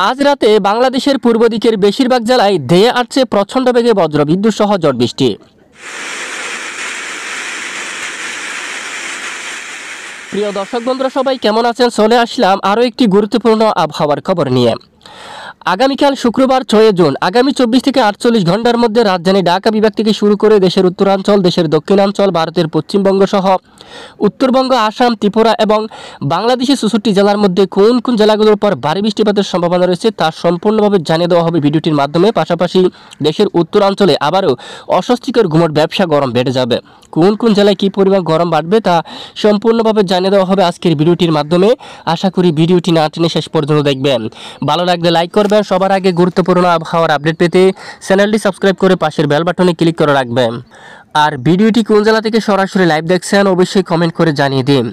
আজ রাতে বাংলাদেশের পূর্ব দিকের বেশিরভাগ জেলায় ধেয়ে আসছে প্রচণ্ড বেগে বজ্রবিদ্যুৎ সহ ঝড় বৃষ্টি। প্রিয় দর্শক বন্ধুরা, সবাই কেমন আছেন? চলে আসলাম আরও একটি গুরুত্বপূর্ণ আবহাওয়ার খবর নিয়ে। আগামীকাল শুক্রবার 6 জুন আগামী 24 থেকে 48 ঘন্টার মধ্যে রাজধানী ঢাকা বিভাগ থেকে শুরু করে দেশের উত্তরাঞ্চল, দেশের দক্ষিণাঞ্চল, ভারতের পশ্চিমবঙ্গ সহ উত্তরবঙ্গ, আসাম, ত্রিপুরা এবং বাংলাদেশের 64 জেলার মধ্যে কোন কোন জেলাগুলোর উপর ভারী বৃষ্টিপাতের সম্ভাবনা রয়েছে তা সম্পূর্ণভাবে জানিয়ে দেওয়া হবে ভিডিওটির মাধ্যমে। পাশাপাশি দেশের উত্তরাঞ্চলে আবারও অস্বস্তিকর গুমট ব্যবসা গরম বেড়ে যাবে। কোন কোন জেলায় কী পরিমাণ গরম বাড়বে তা সম্পূর্ণভাবে জানিয়ে দেওয়া হবে আজকের ভিডিওটির মাধ্যমে। আশা করি ভিডিওটি না টেনে শেষ পর্যন্ত দেখবেন। ভালো লাগলে লাইক করবেন। সবার আগে গুরুত্বপূর্ণ আবহাওয়ার আপডেট পেতে চ্যানেলটি সাবস্ক্রাইব করে পাশের বেল বাটনে ক্লিক করে রাখবেন। আর ভিডিওটি কোন জেলা থেকে সরাসরি লাইভ দেখছেন অবশ্যই কমেন্ট করে জানিয়ে দিন।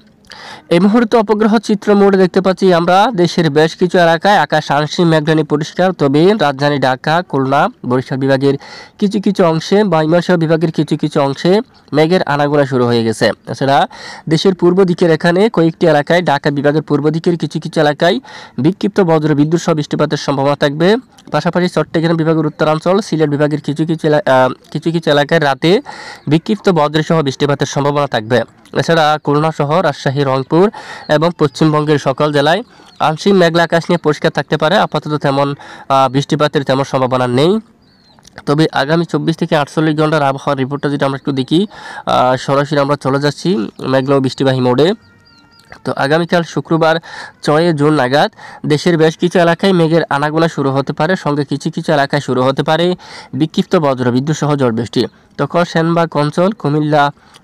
এই মুহূর্তে অপগ্রহ চিত্র মোড়ে দেখতে পাচ্ছি আমরা দেশের বেশ কিছু এলাকায় আকাশ আংশিক মেঘানি পরিষ্কার, তবে রাজধানী ঢাকা, খুলনা, বরিশাল বিভাগের কিছু কিছু অংশে, ময়মনসিংহ বিভাগের কিছু কিছু অংশে মেঘের আনাগোনা শুরু হয়ে গেছে। এছাড়া দেশের পূর্ব দিকের এখানে কয়েকটি এলাকায়, ঢাকা বিভাগের পূর্ব দিকের কিছু কিছু এলাকায় বিক্ষিপ্ত বজ্র বিদ্যুৎ সহ বৃষ্টিপাতের সম্ভাবনা থাকবে। পাশাপাশি চট্টগ্রাম বিভাগের উত্তরাঞ্চল, সিলেট বিভাগের কিছু কিছু এলাকায় রাতে বিক্ষিপ্ত বজ্রসহ বৃষ্টিপাতের সম্ভাবনা থাকবে। এছাড়া খুলনা সহ রাজশাহী, রংপুর এবং পশ্চিমবঙ্গের সকল জেলায় আংশিক মেঘলা আকাশ নিয়ে পরিষ্কার থাকতে পারে। আপাতত তেমন বৃষ্টিপাতের তেমন সম্ভাবনা নেই। তবে আগামী 24 থেকে 48 ঘন্টার আবহাওয়ার রিপোর্টটা যেটা আমরা একটু দেখি, সরাসরি আমরা চলে যাচ্ছি মেঘলা ও বৃষ্টিবাহী মোডে। তো আগামীকাল শুক্রবার 6 জুন নাগাদ দেশের বেশ কিছু এলাকায় মেঘের আনাগোনা শুরু হতে পারে, সঙ্গে কিছু কিছু এলাকায় শুরু হতে পারে বিক্ষিপ্ত বজ্রবিদ্যুৎ সহ ঝড় বৃষ্টি। তখন সেনবাগ অঞ্চল, কুমিল্লা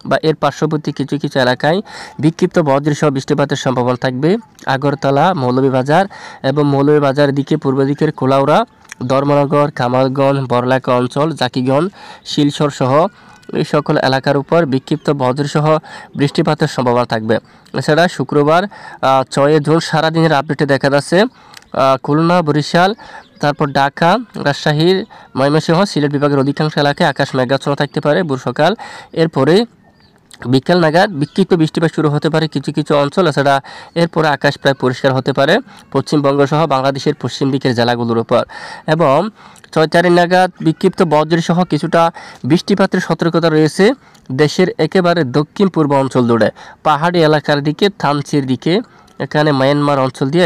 বা এর পার্শ্ববর্তী কিছু কিছু এলাকায় বিক্ষিপ্ত বজ্রসহ বৃষ্টিপাতের সম্ভাবনা থাকবে। আগরতলা, মৌলভীবাজার এবং মৌলভীবাজারের দিকে পূর্ব দিকের কোলাউড়া, ধর্মনগর, কামালগঞ্জ, বড়লেখা অঞ্চল, জাকিগঞ্জ, শিলচর সহ এই সকল এলাকার উপর বিক্ষিপ্ত বজ্রসহ বৃষ্টিপাতের সম্ভাবনা থাকবে। এছাড়া শুক্রবার 6 জুন সারাদিনের আপডেটে দেখা যাচ্ছে খুলনা, বরিশাল, তারপর ঢাকা, রাজশাহীর, ময়মনসিংহ, সিলেট বিভাগের অধিকাংশ এলাকায় আকাশ মেঘাচ্ছন্ন থাকতে পারে ভোর সকাল। এরপরে বিকেল নাগাদ বিক্ষিপ্ত বৃষ্টিপাত শুরু হতে পারে কিছু কিছু অঞ্চল। এছাড়া এরপরে আকাশ প্রায় পরিষ্কার হতে পারে পশ্চিমবঙ্গ সহ বাংলাদেশের পশ্চিম দিকের জেলাগুলোর উপর। এবং 6 তারিখ নাগাদ বিক্ষিপ্ত বজ্রসহ কিছুটা বৃষ্টিপাতের সতর্কতা রয়েছে দেশের একেবারে দক্ষিণ পূর্ব অঞ্চল জুড়ে, পাহাড়ি এলাকার দিকে, থানচির দিকে, এখানে মায়ানমার অঞ্চল দিয়ে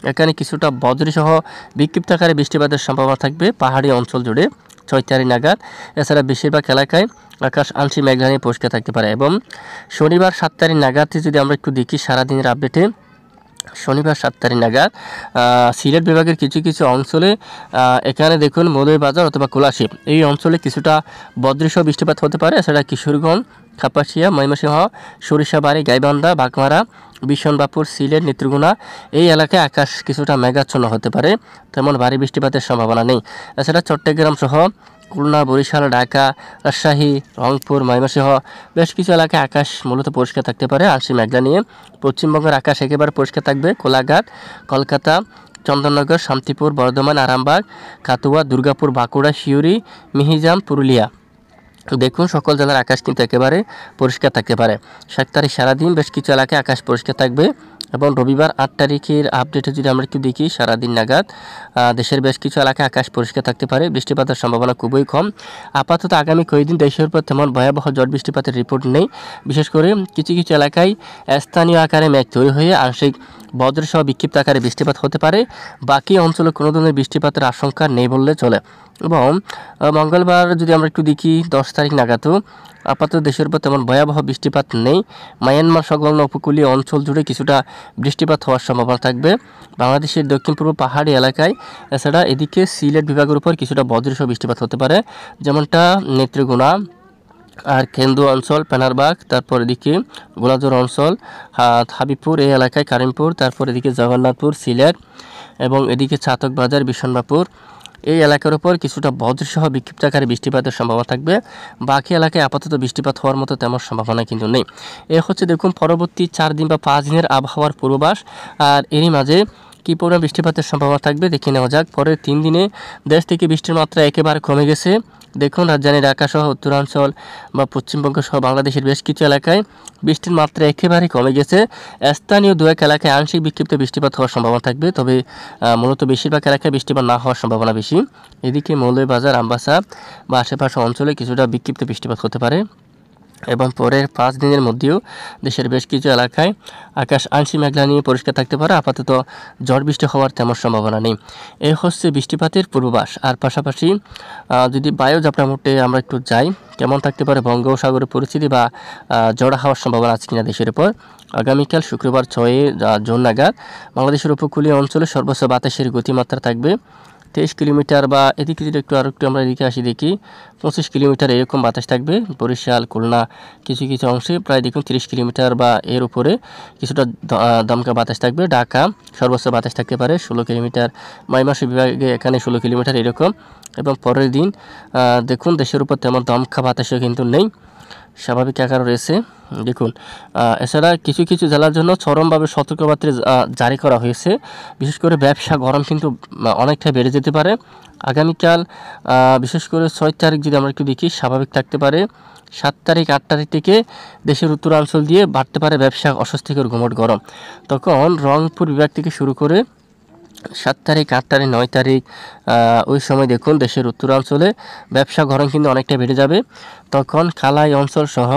এখানে কিছুটা বজ্রসহ বিক্ষিপ্ত আকারে বৃষ্টিপাতের সম্ভাবনা থাকবে পাহাড়ি অঞ্চল জুড়ে 6 তারিখ নাগাদ। এছাড়া বেশিরভাগ এলাকায় আকাশ আংশিক মেঘলা নিয়ে পরিষ্কার থাকতে পারে। এবং শনিবার 7 তারিখ নাগাদ যদি আমরা একটু দেখি সারাদিনের আপডেটে, শনিবার 7 তারিখ নাগাদ সিলেট বিভাগের কিছু কিছু অঞ্চলে এখানে দেখুন মৌলভীবাজার অথবা কোলাশিব এই অঞ্চলে কিছুটা বজ্রসহ বৃষ্টিপাত হতে পারে। এছাড়া কিশোরগঞ্জ, কাপাসিয়া, ময়মনসিংহ, সরিষাবাড়ি, গাইবান্ধা, বাগমারা, বিশনবাপুর, সিলেট, নেত্রকোনা এই এলাকায় আকাশ কিছুটা মেঘাচ্ছন্ন হতে পারে, তেমন ভারী বৃষ্টিপাতের সম্ভাবনা নেই। এছাড়া চট্টগ্রাম সহ খুলনা, বরিশাল, ঢাকা, রাজশাহী, রংপুর, ময়মনসিংহ বেশ কিছু এলাকায় আকাশ মূলত পরিষ্কার থাকতে পারে আংশিক মেঘলা নিয়ে। পশ্চিমবঙ্গের আকাশ একেবারে পরিষ্কার থাকবে কোলাঘাট, কলকাতা, চন্দননগর, শান্তিপুর, বর্ধমান, আরামবাগ, কাতুয়া, দুর্গাপুর, বাঁকুড়া, সিউড়ি, মিহিজাম, পুরুলিয়া। দেখুন সকল জেলার আকাশ কিন্তু একেবারে পরিষ্কার থাকতে পারে। 7 তারিখ সারাদিন বেশ কিছু এলাকায় আকাশ পরিষ্কার থাকবে। এবং রবিবার 8 তারিখের আপডেটে যদি আমরা একটু দেখি সারাদিন নাগাদ দেশের বেশ কিছু এলাকায় আকাশ পরিষ্কার থাকতে পারে, বৃষ্টিপাতের সম্ভাবনা খুবই কম। আপাতত আগামী কয়েকদিন দেশের উপর তেমন ভয়াবহ ঝড় বৃষ্টিপাতের রিপোর্ট নেই। বিশেষ করে কিছু কিছু এলাকায় স্থানীয় আকারে মেঘ তৈরি হয়ে আংশিক বজ্রসহ বিক্ষিপ্ত আকারে বৃষ্টিপাত হতে পারে। বাকি অঞ্চলে কোনো ধরনের বৃষ্টিপাতের আশঙ্কা নেই বললে চলে। এবং মঙ্গলবার যদি আমরা একটু দেখি 10 তারিখ নাগাদও আপাতত দেশের উপর তেমন ভয়াবহ বৃষ্টিপাত নেই। মায়ানমার সংলগ্ন উপকূলীয় অঞ্চল জুড়ে কিছুটা বৃষ্টিপাত হওয়ার সম্ভাবনা থাকবে বাংলাদেশের দক্ষিণ পূর্ব পাহাড়ি এলাকায়। এছাড়া এদিকে সিলেট বিভাগের উপর কিছুটা বজ্রসহ বৃষ্টিপাত হতে পারে, যেমনটা নেত্রকোনা আর কেন্দু অঞ্চল, পেনারবাগ, তারপর এদিকে গোলাজোর অঞ্চল, হাবিবপুর এই এলাকায়, কারিমপুর, তারপর এদিকে জগন্নাথপুর, সিলেট এবং এদিকে চাতকবাজার, বিশনবাপুর এই এলাকার উপর কিছুটা বজ্রসহ বিক্ষিপ্ত আকারে বৃষ্টিপাতের সম্ভাবনা থাকবে। বাকি এলাকায় আপাতত বৃষ্টিপাত হওয়ার মতো তেমন সম্ভাবনা কিন্তু নেই। এ হচ্ছে দেখুন পরবর্তী 4 দিন বা 5 দিনের আবহাওয়ার পূর্বাভাস। আর এরই মাঝে কী পরিমাণ বৃষ্টিপাতের সম্ভাবনা থাকবে দেখে নেওয়া যাক। পরের 3 দিনে দেশ থেকে বৃষ্টির মাত্রা একেবারে কমে গেছে। দেখুন রাজধানী ঢাকা সহ উত্তরাঞ্চল বা পশ্চিমবঙ্গ সহ বাংলাদেশের বেশ কিছু এলাকায় বৃষ্টির মাত্রা একেবারেই কমে গেছে। স্থানীয় দু এক এলাকায় আংশিক বিক্ষিপ্ত বৃষ্টিপাত হওয়ার সম্ভাবনা থাকবে, তবে মূলত বেশিরভাগ এলাকায় বৃষ্টিপাত না হওয়ার সম্ভাবনা বেশি। এদিকে মৌলভীবাজার, আমবাসা বা আশেপাশে অঞ্চলে কিছুটা বিক্ষিপ্ত বৃষ্টিপাত হতে পারে এবং পরের 5 দিনের মধ্যেও দেশের বেশ কিছু এলাকায় আকাশ আংশিক মেঘলা নিয়ে পরিষ্কার থাকতে পারে। আপাতত ঝড় বৃষ্টি হওয়ার তেমন সম্ভাবনা নেই। এই হচ্ছে বৃষ্টিপাতের পূর্বাভাস। আর পাশাপাশি যদি বায়ু ঝাপটা মোটে আমরা একটু যাই, কেমন থাকতে পারে বঙ্গোপসাগরের পরিস্থিতি বা ঝড় হওয়ার সম্ভাবনা আছে কিনা দেশের উপর। আগামীকাল শুক্রবার 6 জুন নাগাদ বাংলাদেশের উপকূলীয় অঞ্চলে সর্বোচ্চ বাতাসের গতিমাত্রা থাকবে 23 কিলোমিটার, বা এদিকে যদি আরেকটু আমরা এদিকে আসি দেখি 25 কিলোমিটার এরকম বাতাস থাকবে। বরিশাল, খুলনা কিছু কিছু অংশে প্রায় দেখুন 30 কিলোমিটার বা এর উপরে কিছুটা দমকা বাতাস থাকবে। ঢাকা সর্বোচ্চ বাতাস থাকতে পারে 16 কিলোমিটার, ময়মনসিংহ বিভাগে এখানে 16 কিলোমিটার এরকম। এবং পরের দিন দেখুন দেশের উপর তেমন দমকা বাতাসও কিন্তু নেই, স্বাভাবিক আকার রয়েছে। দেখুন এছাড়া কিছু কিছু জেলার জন্য চরমভাবে সতর্কবার্তা জারি করা হয়েছে। বিশেষ করে ব্যবসা গরম কিন্তু অনেকটা বেড়ে যেতে পারে আগামীকাল। বিশেষ করে 6 তারিখ যদি আমরা একটু দেখি স্বাভাবিক থাকতে পারে। 7 তারিখ 8 তারিখ থেকে দেশের উত্তরাঞ্চল দিয়ে বাড়তে পারে ব্যবসা অস্বস্তিকর গুমোট গরম। তখন রংপুর বিভাগ থেকে শুরু করে 7 তারিখ 8 তারিখ 9 তারিখ ওই সময় দেখুন দেশের উত্তরাঞ্চলে ব্যবসা গরম কিন্তু অনেকটা বেড়ে যাবে। তখন কালাই অঞ্চল সহ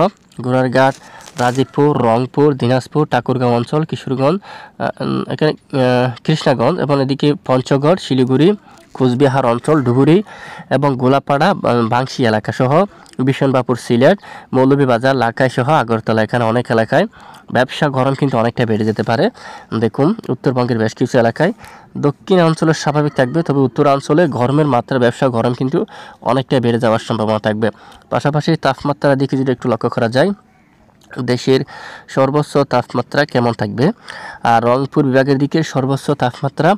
গোড়ারঘাট, রাজীবপুর, রংপুর, দিনাজপুর, ঠাকুরগাঁও অঞ্চল, কিশোরগঞ্জ, এখানে কৃষ্ণাগঞ্জ এবং এদিকে পঞ্চগড়, শিলিগুড়ি, কোচবিহার অঞ্চল, ধুবুরী এবং গোলাপাড়া, বাংশী এলাকা সহ বিশনবাপুর, সিলেট, মৌলভীবাজার, লাখাই সহ আগরতলা, এখানে অনেক এলাকায় ব্যবসা গরম কিন্তু অনেকটা বেড়ে যেতে পারে। দেখুন উত্তরবঙ্গের বেশ কিছু এলাকায় দক্ষিণ অঞ্চলে স্বাভাবিক থাকবে, তবে উত্তরাঞ্চলে গরমের মাত্রা ব্যবসা গরম কিন্তু অনেকটা বেড়ে যাওয়ার সম্ভাবনা থাকবে। পাশাপাশি তাপমাত্রার দিকে যদি একটু লক্ষ্য করা যায়, দেশের সর্বোচ্চ তাপমাত্রা কেমন থাকবে। আর রংপুর বিভাগের দিকে সর্বোচ্চ তাপমাত্রা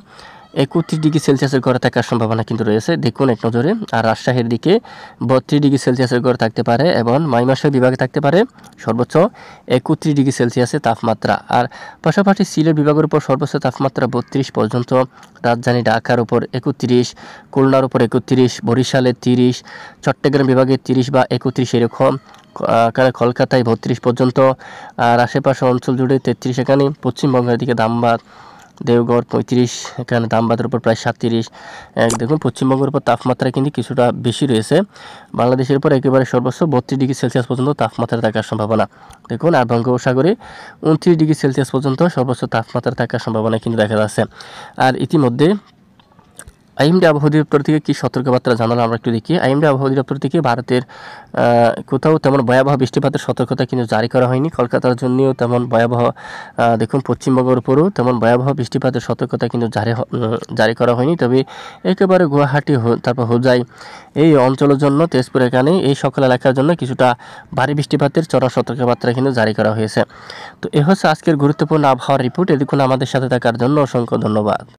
31 ডিগ্রি সেলসিয়াসের ঘরে থাকার সম্ভাবনা কিন্তু রয়েছে দেখুন এক নজরে। আর রাজশাহীর দিকে 32 ডিগ্রি সেলসিয়াসের ঘরে থাকতে পারে এবং ময়মনসিংহ বিভাগে থাকতে পারে সর্বোচ্চ 31 ডিগ্রি সেলসিয়াসের তাপমাত্রা। আর পাশাপাশি সিলেট বিভাগের উপর সর্বোচ্চ তাপমাত্রা 32 পর্যন্ত, রাজধানী ঢাকার উপর 31, খুলনার উপর 31, বরিশালে 30, চট্টগ্রাম বিভাগে 30 বা 31 এরকম, কলকাতায় 32 পর্যন্ত, আর আশেপাশে অঞ্চল জুড়ে 33। এখানে পশ্চিমবঙ্গের দিকে ধানবাদ, দেওঘর 35, এখানে ধানবাদের উপর প্রায় 37। দেখুন পশ্চিমবঙ্গের উপর তাপমাত্রা কিন্তু কিছুটা বেশি রয়েছে, বাংলাদেশের উপর একেবারে সর্বোচ্চ 32 ডিগ্রি সেলসিয়াস পর্যন্ত তাপমাত্রা থাকার সম্ভাবনা দেখুন। আর বঙ্গোপসাগরে 29 ডিগ্রি সেলসিয়াস পর্যন্ত সর্বোচ্চ তাপমাত্রা থাকার সম্ভাবনা কিন্তু দেখা যাচ্ছে। আর ইতিমধ্যে আইএমডি আবহাওয়া অধিদপ্তর থেকে কী সতর্কবার্তা জানালো আমরা একটু দেখি। আইএমডি আবহাওয়া অধিদপ্তর থেকে ভারতের কোথাও তেমন ভয়াবহ বৃষ্টিপাতের সতর্কতা কিন্তু জারি করা হয়নি। কলকাতার জন্যও তেমন ভয়াবহ, দেখুন পশ্চিমবঙ্গের উপরও তেমন ভয়াবহ বৃষ্টিপাতের সতর্কতা কিন্তু জারি করা হয়নি। তবে একেবারে গুয়াহাটি, তারপর হোজাই এই অঞ্চলের জন্য, তেজপুর, এখানে এই সকল এলাকার জন্য কিছুটা ভারী বৃষ্টিপাতের চরম সতর্কবার্তা কিন্তু জারি করা হয়েছে। তো এ হচ্ছে আজকের গুরুত্বপূর্ণ আবহাওয়ার রিপোর্ট। এদিকে আমাদের সাথে থাকার জন্য অসংখ্য ধন্যবাদ।